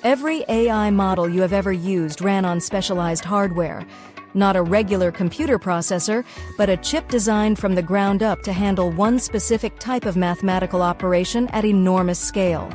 Every AI model you have ever used ran on specialized hardware. Not a regular computer processor, but a chip designed from the ground up to handle one specific type of mathematical operation at enormous scale.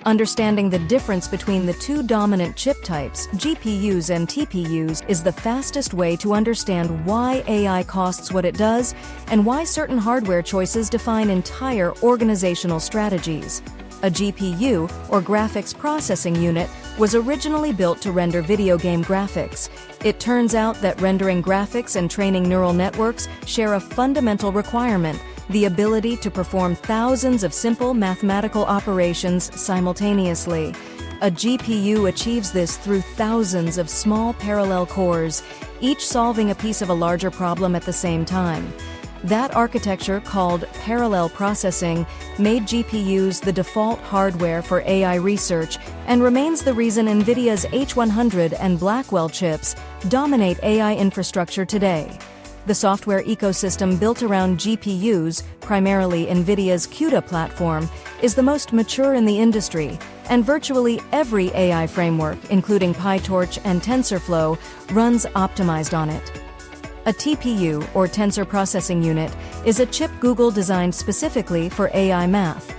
Understanding the difference between the two dominant chip types, GPUs and TPUs, is the fastest way to understand why AI costs what it does and why certain hardware choices define entire organizational strategies. A GPU, or graphics processing unit, was originally built to render video game graphics. It turns out that rendering graphics and training neural networks share a fundamental requirement: the ability to perform thousands of simple mathematical operations simultaneously. A GPU achieves this through thousands of small parallel cores, each solving a piece of a larger problem at the same time. That architecture, called parallel processing, made GPUs the default hardware for AI research and remains the reason NVIDIA's H100 and Blackwell chips dominate AI infrastructure today. The software ecosystem built around GPUs, primarily NVIDIA's CUDA platform, is the most mature in the industry, and virtually every AI framework, including PyTorch and TensorFlow, runs optimized on it. A TPU, or Tensor Processing Unit, is a chip Google designed specifically for AI math.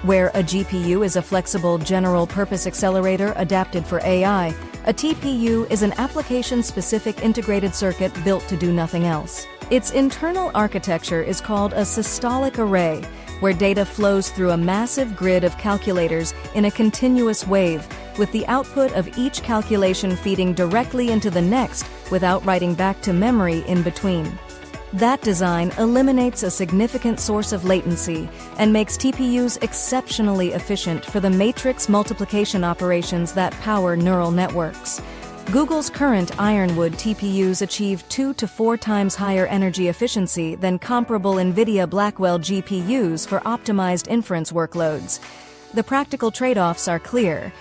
Where a GPU is a flexible general-purpose accelerator adapted for AI, a TPU is an application-specific integrated circuit built to do nothing else. Its internal architecture is called a systolic array, where data flows through a massive grid of calculators in a continuous wave, with the output of each calculation feeding directly into the next without writing back to memory in between. That design eliminates a significant source of latency and makes TPUs exceptionally efficient for the matrix multiplication operations that power neural networks. Google's current Ironwood TPUs achieve 2 to 4 times higher energy efficiency than comparable NVIDIA Blackwell GPUs for optimized inference workloads. The practical trade-offs are clear.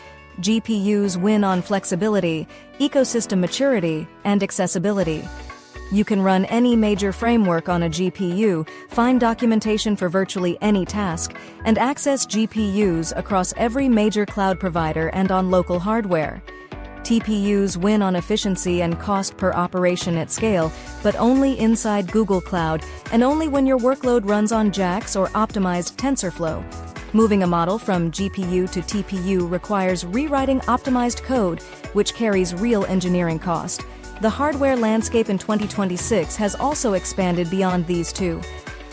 GPUs win on flexibility, ecosystem maturity, and accessibility. You can run any major framework on a GPU, find documentation for virtually any task, and access GPUs across every major cloud provider and on local hardware. TPUs win on efficiency and cost per operation at scale, but only inside Google Cloud and only when your workload runs on JAX or optimized TensorFlow. Moving a model from GPU to TPU requires rewriting optimized code, which carries real engineering cost. The hardware landscape in 2026 has also expanded beyond these two.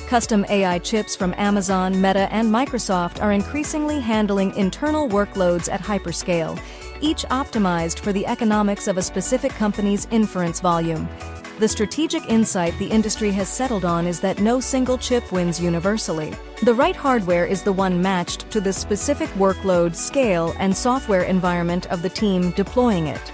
Custom AI chips from Amazon, Meta, and Microsoft are increasingly handling internal workloads at hyperscale, each optimized for the economics of a specific company's inference volume. The strategic insight the industry has settled on is that no single chip wins universally. The right hardware is the one matched to the specific workload, scale, and software environment of the team deploying it.